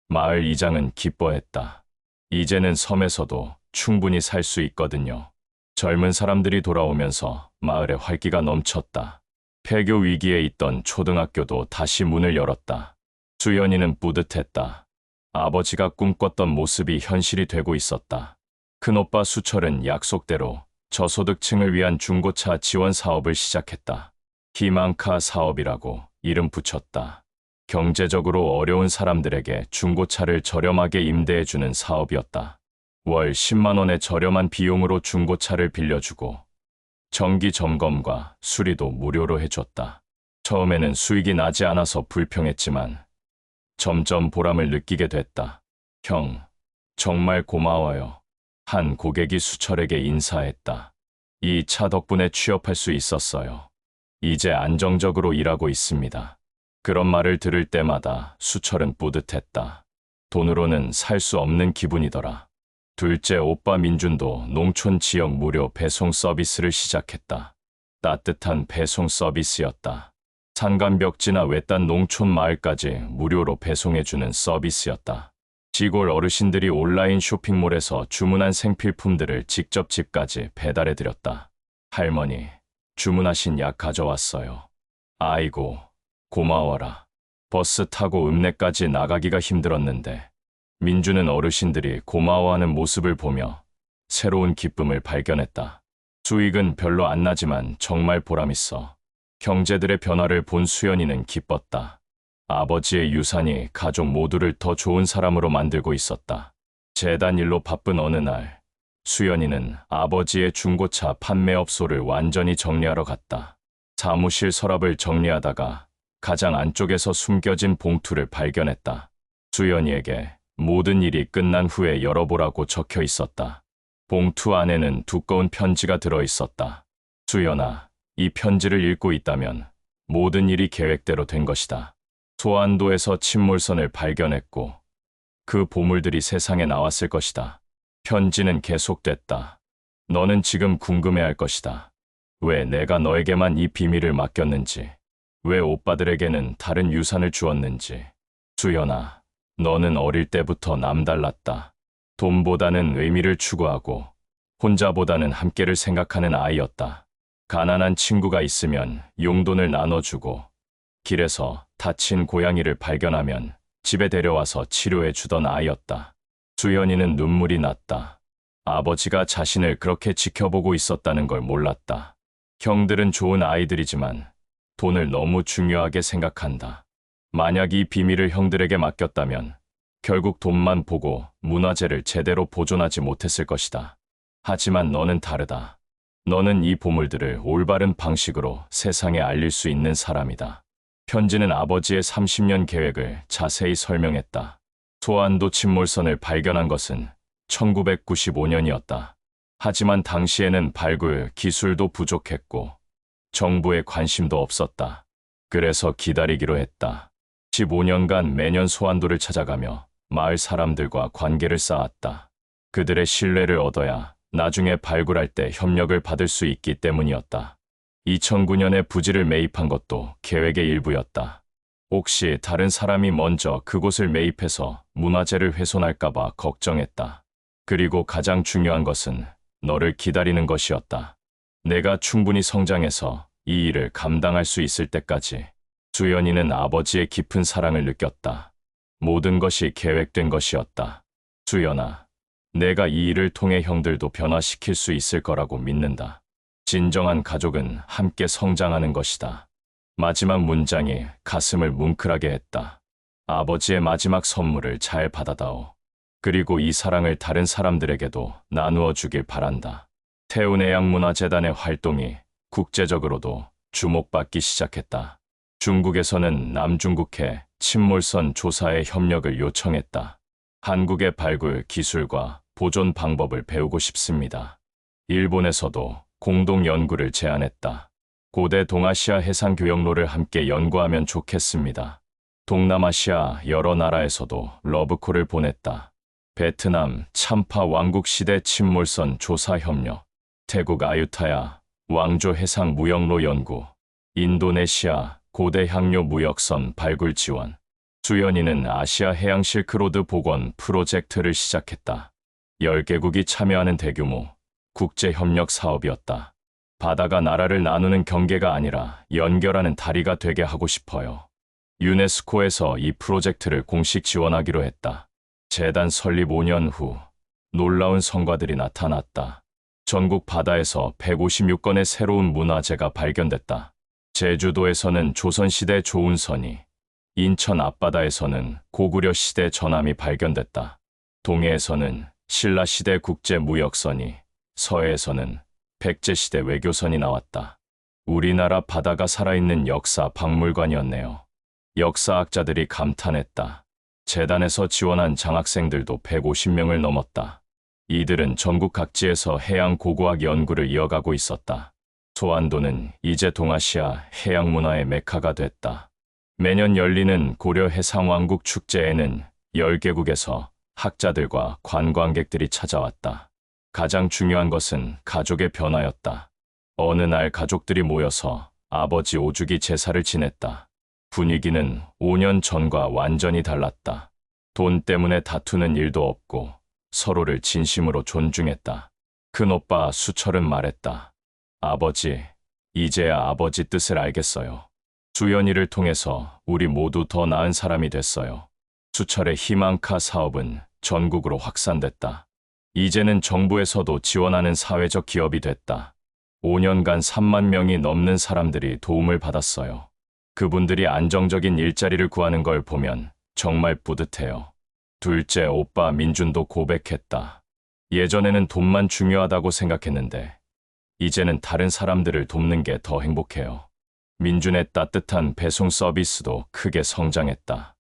마을 이장은 기뻐했다. 이제는 섬에서도 충분히 살 수 있거든요. 젊은 사람들이 돌아오면서 마을에 활기가 넘쳤다. 폐교 위기에 있던 초등학교도 다시 문을 열었다. 수연이는 뿌듯했다. 아버지가 꿈꿨던 모습이 현실이 되고 있었다. 큰오빠 수철은 약속대로 저소득층을 위한 중고차 지원 사업을 시작했다. 희망카 사업이라고 이름 붙였다. 경제적으로 어려운 사람들에게 중고차를 저렴하게 임대해주는 사업이었다. 월 10만 원의 저렴한 비용으로 중고차를 빌려주고 정기 점검과 수리도 무료로 해줬다. 처음에는 수익이 나지 않아서 불평했지만 점점 보람을 느끼게 됐다. 형, 정말 고마워요. 한 고객이 수철에게 인사했다. 이 차 덕분에 취업할 수 있었어요. 이제 안정적으로 일하고 있습니다. 그런 말을 들을 때마다 수철은 뿌듯했다. 돈으로는 살 수 없는 기분이더라. 둘째 오빠 민준도 농촌 지역 무료 배송 서비스를 시작했다. 따뜻한 배송 서비스였다. 산간벽지나 외딴 농촌 마을까지 무료로 배송해주는 서비스였다. 시골 어르신들이 온라인 쇼핑몰에서 주문한 생필품들을 직접 집까지 배달해드렸다. 할머니, 주문하신 약 가져왔어요. 아이고, 고마워라. 버스 타고 읍내까지 나가기가 힘들었는데 민주는 어르신들이 고마워하는 모습을 보며 새로운 기쁨을 발견했다. 수익은 별로 안 나지만 정말 보람있어. 형제들의 변화를 본 수연이는 기뻤다. 아버지의 유산이 가족 모두를 더 좋은 사람으로 만들고 있었다. 재단 일로 바쁜 어느 날, 수연이는 아버지의 중고차 판매업소를 완전히 정리하러 갔다. 사무실 서랍을 정리하다가 가장 안쪽에서 숨겨진 봉투를 발견했다. 수연이에게 모든 일이 끝난 후에 열어보라고 적혀 있었다. 봉투 안에는 두꺼운 편지가 들어 있었다. 수연아, 이 편지를 읽고 있다면 모든 일이 계획대로 된 것이다. 소안도에서 침몰선을 발견했고 그 보물들이 세상에 나왔을 것이다. 편지는 계속됐다. 너는 지금 궁금해할 것이다. 왜 내가 너에게만 이 비밀을 맡겼는지, 왜 오빠들에게는 다른 유산을 주었는지. 수연아, 너는 어릴 때부터 남달랐다. 돈보다는 의미를 추구하고 혼자보다는 함께를 생각하는 아이였다. 가난한 친구가 있으면 용돈을 나눠주고 길에서 다친 고양이를 발견하면 집에 데려와서 치료해 주던 아이였다. 수연이는 눈물이 났다. 아버지가 자신을 그렇게 지켜보고 있었다는 걸 몰랐다. 형들은 좋은 아이들이지만 돈을 너무 중요하게 생각한다. 만약 이 비밀을 형들에게 맡겼다면 결국 돈만 보고 문화재를 제대로 보존하지 못했을 것이다. 하지만 너는 다르다. 너는 이 보물들을 올바른 방식으로 세상에 알릴 수 있는 사람이다. 편지는 아버지의 30년 계획을 자세히 설명했다. 소안도 침몰선을 발견한 것은 1995년이었다. 하지만 당시에는 발굴 기술도 부족했고 정부의 관심도 없었다. 그래서 기다리기로 했다. 15년간 매년 소안도를 찾아가며 마을 사람들과 관계를 쌓았다. 그들의 신뢰를 얻어야 나중에 발굴할 때 협력을 받을 수 있기 때문이었다. 2009년에 부지를 매입한 것도 계획의 일부였다. 혹시 다른 사람이 먼저 그곳을 매입해서 문화재를 훼손할까봐 걱정했다. 그리고 가장 중요한 것은 너를 기다리는 것이었다. 내가 충분히 성장해서 이 일을 감당할 수 있을 때까지. 수연이는 아버지의 깊은 사랑을 느꼈다. 모든 것이 계획된 것이었다. 수연아, 내가 이 일을 통해 형들도 변화시킬 수 있을 거라고 믿는다. 진정한 가족은 함께 성장하는 것이다. 마지막 문장이 가슴을 뭉클하게 했다. 아버지의 마지막 선물을 잘 받아다오. 그리고 이 사랑을 다른 사람들에게도 나누어 주길 바란다. 태운해양문화재단의 활동이 국제적으로도 주목받기 시작했다. 중국에서는 남중국해 침몰선 조사에 협력을 요청했다. 한국의 발굴 기술과 보존 방법을 배우고 싶습니다. 일본에서도 공동 연구를 제안했다. 고대 동아시아 해상 교역로를 함께 연구하면 좋겠습니다. 동남아시아 여러 나라에서도 러브콜을 보냈다. 베트남 참파 왕국 시대 침몰선 조사 협력, 태국 아유타야 왕조 해상 무역로 연구, 인도네시아 고대 향료 무역선 발굴 지원, 수연이는 아시아 해양 실크로드 복원 프로젝트를 시작했다. 10개국이 참여하는 대규모 국제협력 사업이었다. 바다가 나라를 나누는 경계가 아니라 연결하는 다리가 되게 하고 싶어요. 유네스코에서 이 프로젝트를 공식 지원하기로 했다. 재단 설립 5년 후 놀라운 성과들이 나타났다. 전국 바다에서 156건의 새로운 문화재가 발견됐다. 제주도에서는 조선시대 조운선이, 인천 앞바다에서는 고구려 시대 전함이 발견됐다. 동해에서는 신라시대 국제무역선이, 서해에서는 백제시대 외교선이 나왔다. 우리나라 바다가 살아있는 역사 박물관이었네요. 역사학자들이 감탄했다. 재단에서 지원한 장학생들도 150명을 넘었다. 이들은 전국 각지에서 해양 고고학 연구를 이어가고 있었다. 소안도는 이제 동아시아 해양 문화의 메카가 됐다. 매년 열리는 고려 해상왕국 축제에는 10개국에서 학자들과 관광객들이 찾아왔다. 가장 중요한 것은 가족의 변화였다. 어느 날 가족들이 모여서 아버지 오주기 제사를 지냈다. 분위기는 5년 전과 완전히 달랐다. 돈 때문에 다투는 일도 없고 서로를 진심으로 존중했다. 큰오빠 수철은 말했다. 아버지, 이제야 아버지 뜻을 알겠어요. 수연이를 통해서 우리 모두 더 나은 사람이 됐어요. 수철의 희망카 사업은 전국으로 확산됐다. 이제는 정부에서도 지원하는 사회적 기업이 됐다. 5년간 3만 명이 넘는 사람들이 도움을 받았어요. 그분들이 안정적인 일자리를 구하는 걸 보면 정말 뿌듯해요. 둘째 오빠 민준도 고백했다. 예전에는 돈만 중요하다고 생각했는데 이제는 다른 사람들을 돕는 게 더 행복해요. 민준의 따뜻한 배송 서비스도 크게 성장했다.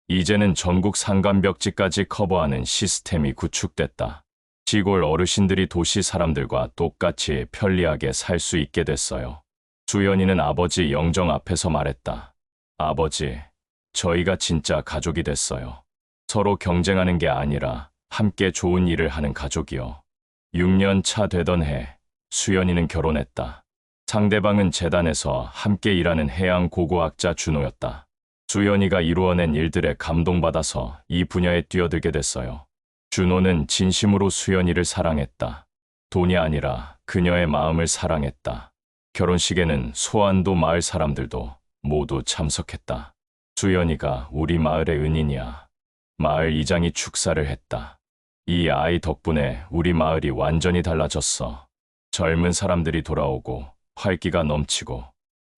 이제는 전국 상간벽지까지 커버하는 시스템이 구축됐다. 시골 어르신들이 도시 사람들과 똑같이 편리하게 살 수 있게 됐어요. 수연이는 아버지 영정 앞에서 말했다. 아버지, 저희가 진짜 가족이 됐어요. 서로 경쟁하는 게 아니라 함께 좋은 일을 하는 가족이요. 6년 차 되던 해, 수연이는 결혼했다. 상대방은 재단에서 함께 일하는 해양 고고학자 준호였다. 수연이가 이루어낸 일들에 감동받아서 이 분야에 뛰어들게 됐어요. 준호는 진심으로 수연이를 사랑했다. 돈이 아니라 그녀의 마음을 사랑했다. 결혼식에는 소안도 마을 사람들도 모두 참석했다. 수연이가 우리 마을의 은인이야. 마을 이장이 축사를 했다. 이 아이 덕분에 우리 마을이 완전히 달라졌어. 젊은 사람들이 돌아오고 활기가 넘치고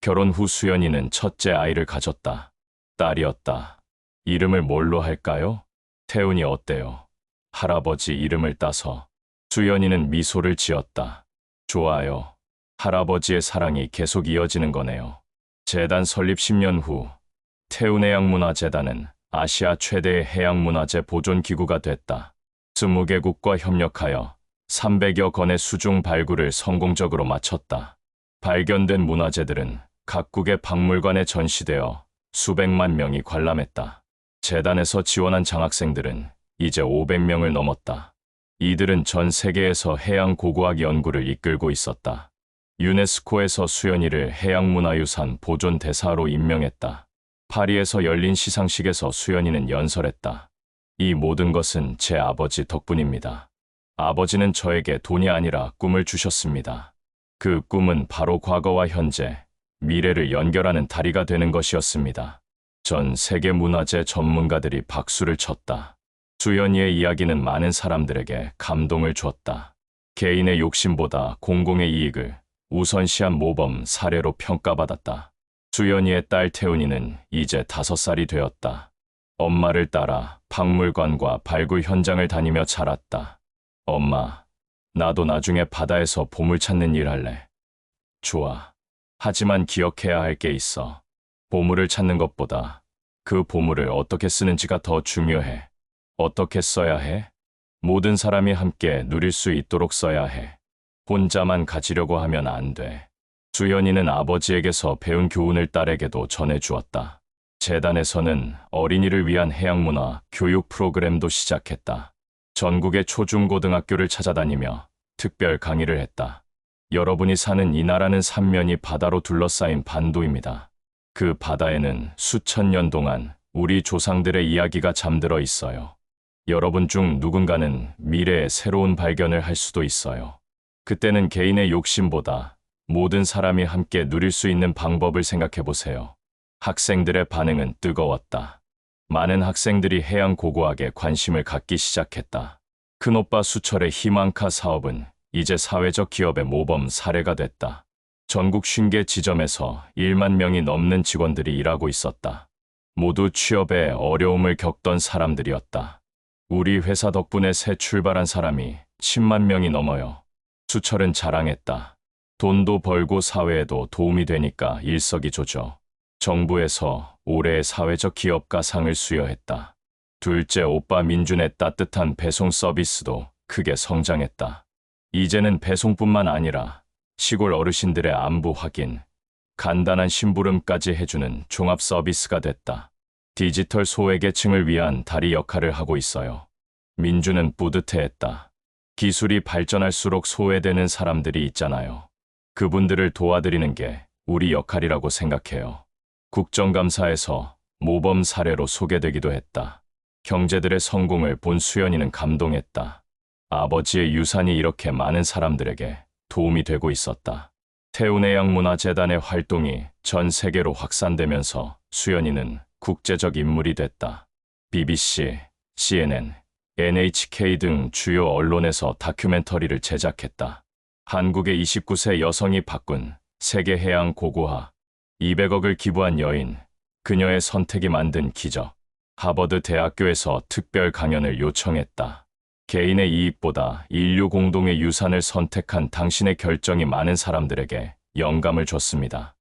결혼 후 수연이는 첫째 아이를 가졌다. 딸이었다. 이름을 뭘로 할까요? 태훈이 어때요? 할아버지 이름을 따서. 수연이는 미소를 지었다. 좋아요. 할아버지의 사랑이 계속 이어지는 거네요. 재단 설립 10년 후 태훈해양문화재단은 아시아 최대의 해양문화재 보존기구가 됐다. 20개국과 협력하여 300여 건의 수중 발굴을 성공적으로 마쳤다. 발견된 문화재들은 각국의 박물관에 전시되어 수백만 명이 관람했다. 재단에서 지원한 장학생들은 이제 500명을 넘었다. 이들은 전 세계에서 해양 고고학 연구를 이끌고 있었다. 유네스코에서 수연이를 해양문화유산 보존 대사로 임명했다. 파리에서 열린 시상식에서 수연이는 연설했다. 이 모든 것은 제 아버지 덕분입니다. 아버지는 저에게 돈이 아니라 꿈을 주셨습니다. 그 꿈은 바로 과거와 현재, 미래를 연결하는 다리가 되는 것이었습니다. 전 세계 문화재 전문가들이 박수를 쳤다. 수연이의 이야기는 많은 사람들에게 감동을 줬다. 개인의 욕심보다 공공의 이익을 우선시한 모범 사례로 평가받았다. 수연이의 딸 태훈이는 이제 5살이 되었다. 엄마를 따라 박물관과 발굴 현장을 다니며 자랐다. 엄마, 나도 나중에 바다에서 보물 찾는 일 할래. 좋아. 하지만 기억해야 할 게 있어. 보물을 찾는 것보다 그 보물을 어떻게 쓰는지가 더 중요해. 어떻게 써야 해? 모든 사람이 함께 누릴 수 있도록 써야 해. 혼자만 가지려고 하면 안 돼. 수연이는 아버지에게서 배운 교훈을 딸에게도 전해주었다. 재단에서는 어린이를 위한 해양문화 교육 프로그램도 시작했다. 전국의 초중고등학교를 찾아다니며 특별 강의를 했다. 여러분이 사는 이 나라는 삼면이 바다로 둘러싸인 반도입니다. 그 바다에는 수천 년 동안 우리 조상들의 이야기가 잠들어 있어요. 여러분 중 누군가는 미래에 새로운 발견을 할 수도 있어요. 그때는 개인의 욕심보다 모든 사람이 함께 누릴 수 있는 방법을 생각해 보세요. 학생들의 반응은 뜨거웠다. 많은 학생들이 해양 고고학에 관심을 갖기 시작했다. 큰오빠 수철의 희망카 사업은 이제 사회적 기업의 모범 사례가 됐다. 전국 50개 지점에서 1만 명이 넘는 직원들이 일하고 있었다. 모두 취업에 어려움을 겪던 사람들이었다. 우리 회사 덕분에 새 출발한 사람이 10만 명이 넘어요. 수철은 자랑했다. 돈도 벌고 사회에도 도움이 되니까 일석이조죠. 정부에서 올해의 사회적 기업가 상을 수여했다. 둘째 오빠 민준의 따뜻한 배송 서비스도 크게 성장했다. 이제는 배송뿐만 아니라 시골 어르신들의 안부 확인, 간단한 심부름까지 해주는 종합 서비스가 됐다. 디지털 소외계층을 위한 다리 역할을 하고 있어요. 민준은 뿌듯해했다. 기술이 발전할수록 소외되는 사람들이 있잖아요. 그분들을 도와드리는 게 우리 역할이라고 생각해요. 국정감사에서 모범 사례로 소개되기도 했다. 형제들의 성공을 본 수연이는 감동했다. 아버지의 유산이 이렇게 많은 사람들에게 도움이 되고 있었다. 태운해양문화재단의 활동이 전 세계로 확산되면서 수연이는 국제적 인물이 됐다. BBC, CNN, NHK 등 주요 언론에서 다큐멘터리를 제작했다. 한국의 29세 여성이 바꾼 세계 해양 고고화, 200억을 기부한 여인, 그녀의 선택이 만든 기적. 하버드 대학교에서 특별 강연을 요청했다. 개인의 이익보다 인류 공동의 유산을 선택한 당신의 결정이 많은 사람들에게 영감을 줬습니다.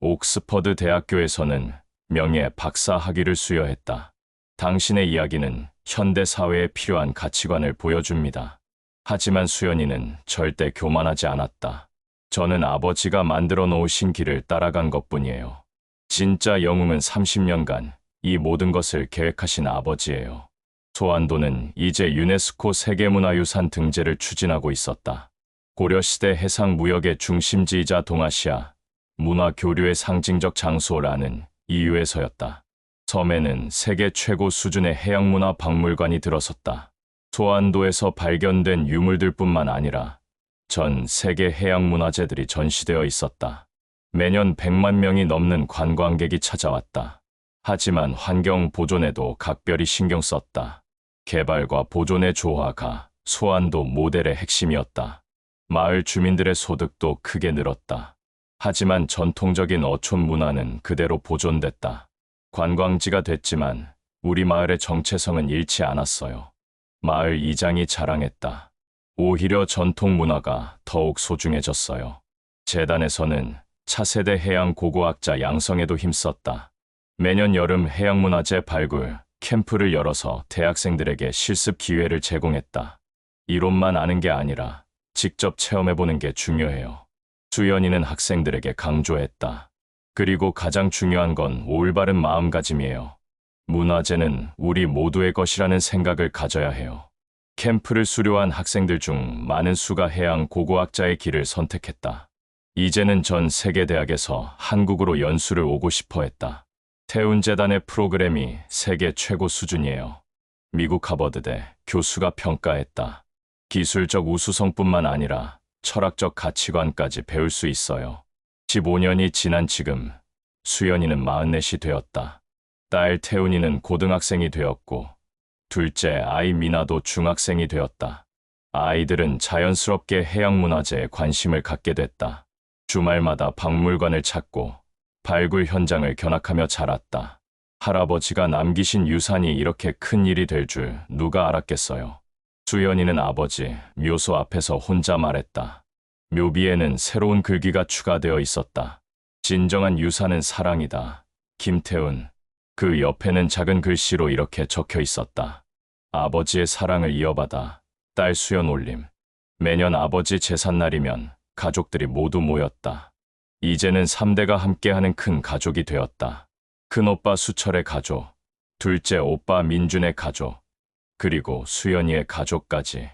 옥스퍼드 대학교에서는 명예 박사 학위를 수여했다. 당신의 이야기는 현대 사회에 필요한 가치관을 보여줍니다. 하지만 수연이는 절대 교만하지 않았다. 저는 아버지가 만들어 놓으신 길을 따라간 것뿐이에요. 진짜 영웅은 30년간 이 모든 것을 계획하신 아버지예요. 소안도는 이제 유네스코 세계문화유산 등재를 추진하고 있었다. 고려시대 해상 무역의 중심지이자 동아시아 문화 교류의 상징적 장소라는 이유에서였다. 섬에는 세계 최고 수준의 해양문화 박물관이 들어섰다. 소안도에서 발견된 유물들뿐만 아니라 전 세계 해양문화재들이 전시되어 있었다. 매년 100만 명이 넘는 관광객이 찾아왔다. 하지만 환경 보존에도 각별히 신경 썼다. 개발과 보존의 조화가 소안도 모델의 핵심이었다. 마을 주민들의 소득도 크게 늘었다. 하지만 전통적인 어촌 문화는 그대로 보존됐다. 관광지가 됐지만 우리 마을의 정체성은 잃지 않았어요. 마을 이장이 자랑했다. 오히려 전통 문화가 더욱 소중해졌어요. 재단에서는 차세대 해양 고고학자 양성에도 힘썼다. 매년 여름 해양문화재 발굴 캠프를 열어서 대학생들에게 실습 기회를 제공했다. 이론만 아는 게 아니라 직접 체험해보는 게 중요해요. 수연이는 학생들에게 강조했다. 그리고 가장 중요한 건 올바른 마음가짐이에요. 문화재는 우리 모두의 것이라는 생각을 가져야 해요. 캠프를 수료한 학생들 중 많은 수가 해양 고고학자의 길을 선택했다. 이제는 전 세계 대학에서 한국으로 연수를 오고 싶어 했다. 태운재단의 프로그램이 세계 최고 수준이에요. 미국 하버드대 교수가 평가했다. 기술적 우수성뿐만 아니라 철학적 가치관까지 배울 수 있어요. 15년이 지난 지금 수연이는 44이 되었다. 딸 태운이는 고등학생이 되었고 둘째 아이 미나도 중학생이 되었다. 아이들은 자연스럽게 해양문화재에 관심을 갖게 됐다. 주말마다 박물관을 찾고 발굴 현장을 견학하며 자랐다. 할아버지가 남기신 유산이 이렇게 큰 일이 될 줄 누가 알았겠어요. 수연이는 아버지 묘소 앞에서 혼자 말했다. 묘비에는 새로운 글귀가 추가되어 있었다. 진정한 유산은 사랑이다. 김태훈. 그 옆에는 작은 글씨로 이렇게 적혀 있었다. 아버지의 사랑을 이어받아 딸 수연 올림. 매년 아버지 제삿날이면 가족들이 모두 모였다. 이제는 3대가 함께하는 큰 가족이 되었다. 큰오빠 수철의 가족, 둘째 오빠 민준의 가족, 그리고 수연이의 가족까지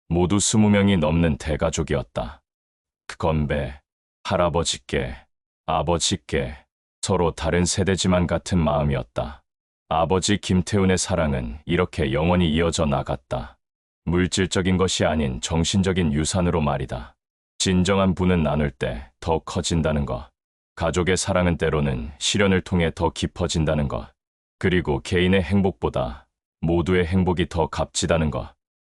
모두 20명이 넘는 대가족이었다. 건배, 할아버지께, 아버지께 서로 다른 세대지만 같은 마음이었다. 아버지 김태훈의 사랑은 이렇게 영원히 이어져 나갔다. 물질적인 것이 아닌 정신적인 유산으로 말이다. 진정한 분은 나눌 때 더 커진다는 것. 가족의 사랑은 때로는 시련을 통해 더 깊어진다는 것. 그리고 개인의 행복보다 모두의 행복이 더 값지다는 것.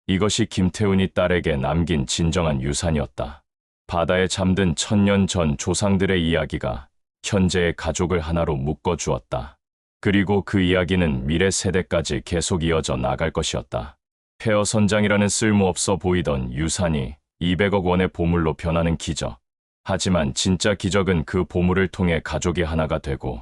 이것이 김태훈이 딸에게 남긴 진정한 유산이었다. 바다에 잠든 1000년 전 조상들의 이야기가 현재의 가족을 하나로 묶어주었다. 그리고 그 이야기는 미래 세대까지 계속 이어져 나갈 것이었다. 폐허 선장이라는 쓸모없어 보이던 유산이 200억 원의 보물로 변하는 기적. 하지만 진짜 기적은 그 보물을 통해 가족이 하나가 되고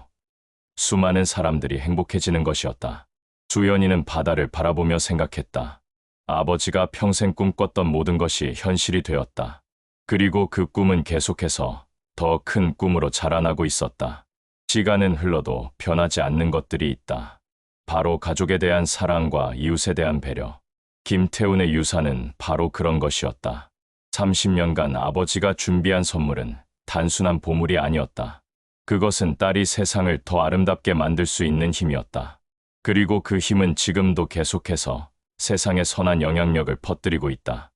수많은 사람들이 행복해지는 것이었다. 수연이는 바다를 바라보며 생각했다. 아버지가 평생 꿈꿨던 모든 것이 현실이 되었다. 그리고 그 꿈은 계속해서 더 큰 꿈으로 자라나고 있었다. 시간은 흘러도 변하지 않는 것들이 있다. 바로 가족에 대한 사랑과 이웃에 대한 배려. 김태훈의 유산은 바로 그런 것이었다. 30년간 아버지가 준비한 선물은 단순한 보물이 아니었다. 그것은 딸이 세상을 더 아름답게 만들 수 있는 힘이었다. 그리고 그 힘은 지금도 계속해서 세상에 선한 영향력을 퍼뜨리고 있다.